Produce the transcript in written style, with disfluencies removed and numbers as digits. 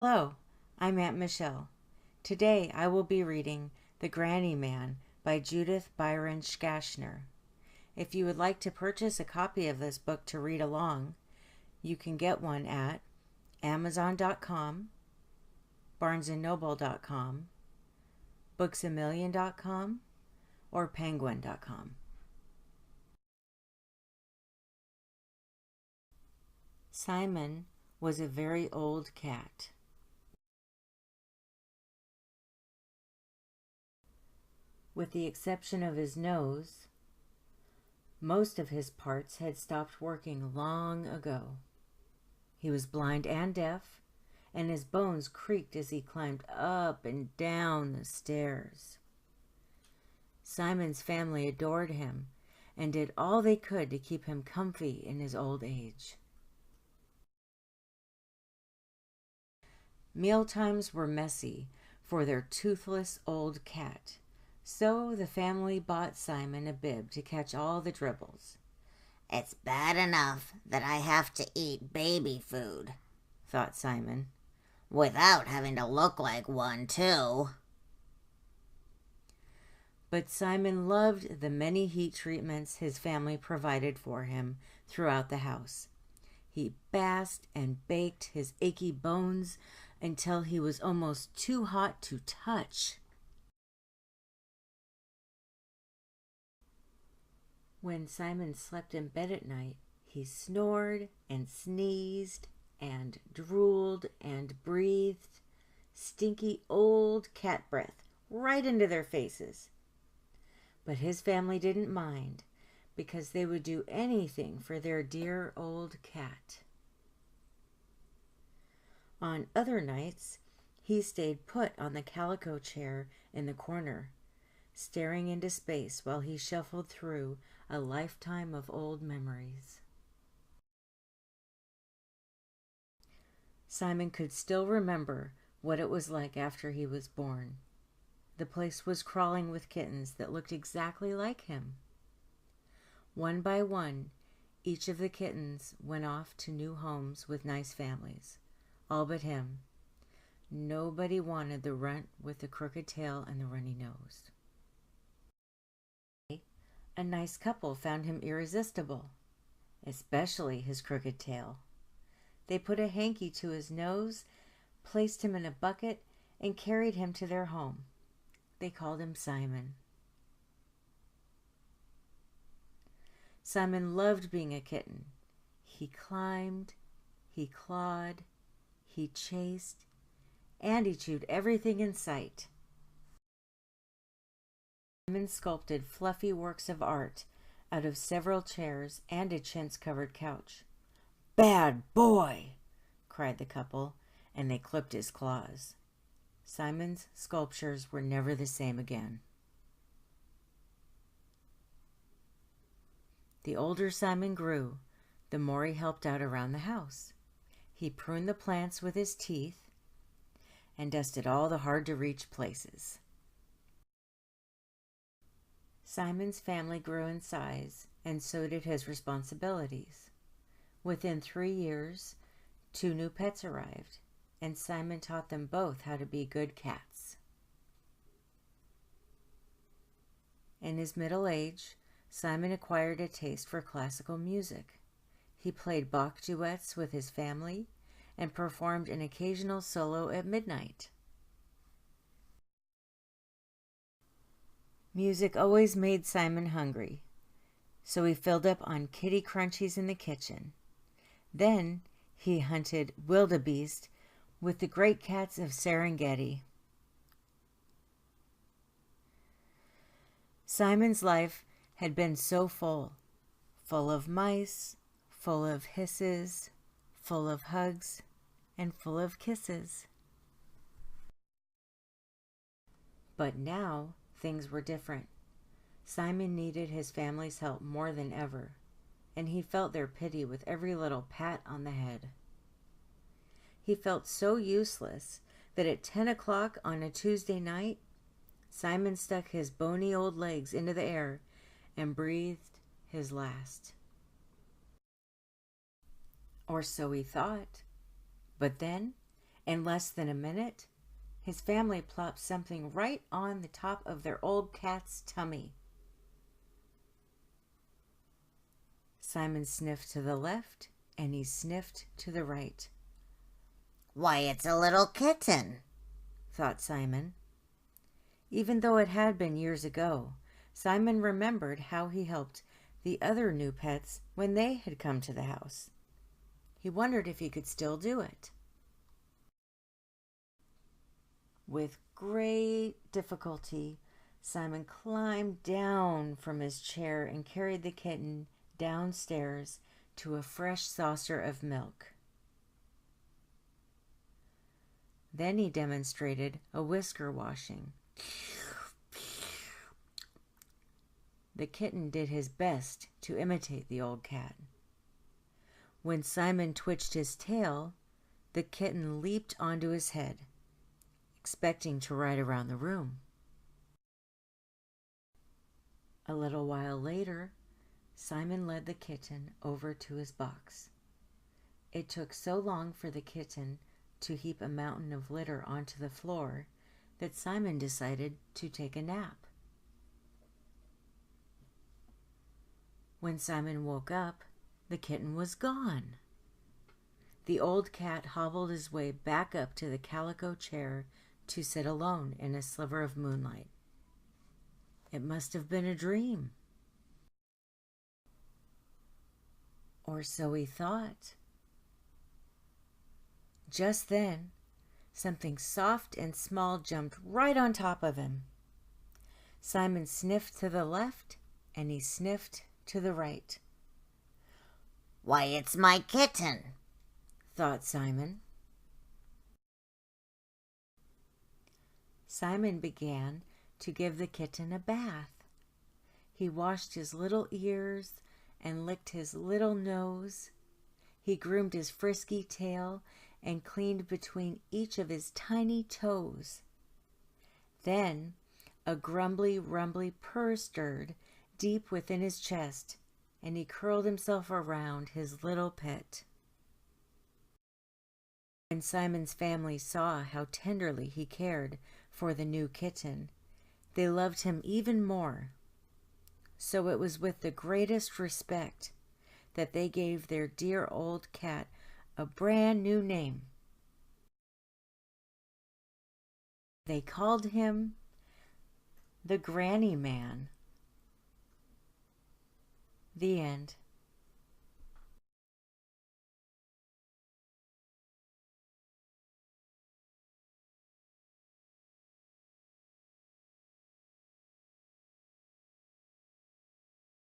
Hello, I'm Aunt Michele. Today I will be reading The Grannyman by Judith Byron Schachner. If you would like to purchase a copy of this book to read along, you can get one at Amazon.com, BarnesandNoble.com, BooksAMillion.com, or Penguin.com. Simon was a very old cat. With the exception of his nose, most of his parts had stopped working long ago. He was blind and deaf, and his bones creaked as he climbed up and down the stairs. Simon's family adored him and did all they could to keep him comfy in his old age. Mealtimes were messy for their toothless old cat, so the family bought Simon a bib to catch all the dribbles. "It's bad enough that I have to eat baby food," thought Simon, "without having to look like one, too." But Simon loved the many heat treatments his family provided for him throughout the house. He basked and baked his achy bones until he was almost too hot to touch. When Simon slept in bed at night, he snored and sneezed and drooled and breathed stinky old cat breath right into their faces. But his family didn't mind, because they would do anything for their dear old cat. On other nights, he stayed put on the calico chair in the corner, staring into space while he shuffled through a lifetime of old memories. Simon could still remember what it was like after he was born. The place was crawling with kittens that looked exactly like him. One by one, each of the kittens went off to new homes with nice families, all but him. Nobody wanted the runt with the crooked tail and the runny nose. A nice couple found him irresistible, especially his crooked tail. They put a hanky to his nose, placed him in a bucket, and carried him to their home. They called him Simon. Simon loved being a kitten. He climbed, he clawed, he chased, and he chewed everything in sight. Simon sculpted fluffy works of art out of several chairs and a chintz-covered couch. "Bad boy!" cried the couple, and they clipped his claws. Simon's sculptures were never the same again. The older Simon grew, the more he helped out around the house. He pruned the plants with his teeth and dusted all the hard-to-reach places. Simon's family grew in size, and so did his responsibilities. Within 3 years, 2 new pets arrived, and Simon taught them both how to be good cats. In his middle age, Simon acquired a taste for classical music. He played Bach duets with his family and performed an occasional solo at midnight. Music always made Simon hungry, so he filled up on kitty crunchies in the kitchen. Then he hunted wildebeest with the great cats of Serengeti. Simon's life had been so full of mice, full of hisses, full of hugs, and full of kisses. But now things were different. Simon needed his family's help more than ever, and he felt their pity with every little pat on the head. He felt so useless that at 10 o'clock on a Tuesday night, Simon stuck his bony old legs into the air and breathed his last. Or so he thought. But then, In less than a minute, his family plopped something right on the top of their old cat's tummy. Simon sniffed to the left, and he sniffed to the right. "Why, it's a little kitten," thought Simon. Even though it had been years ago, Simon remembered how he helped the other new pets when they had come to the house. He wondered if he could still do it. With great difficulty, Simon climbed down from his chair and carried the kitten downstairs to a fresh saucer of milk. Then he demonstrated a whisker washing. The kitten did his best to imitate the old cat. When Simon twitched his tail, the kitten leaped onto his head, expecting to ride around the room. A little while later, Simon led the kitten over to his box. It took so long for the kitten to heap a mountain of litter onto the floor that Simon decided to take a nap. When Simon woke up, the kitten was gone. The old cat hobbled his way back up to the calico chair to sit alone in a sliver of moonlight. It must have been a dream. Or so he thought. Just then, something soft and small jumped right on top of him. Simon sniffed to the left, and he sniffed to the right. "Why, it's my kitten," thought Simon. Simon began to give the kitten a bath. He washed his little ears and licked his little nose. He groomed his frisky tail and cleaned between each of his tiny toes. Then a grumbly, rumbly purr stirred deep within his chest, and he curled himself around his little pet. When Simon's family saw how tenderly he cared for the new kitten, they loved him even more. So it was with the greatest respect that they gave their dear old cat a brand new name. They called him the Grannyman. The end.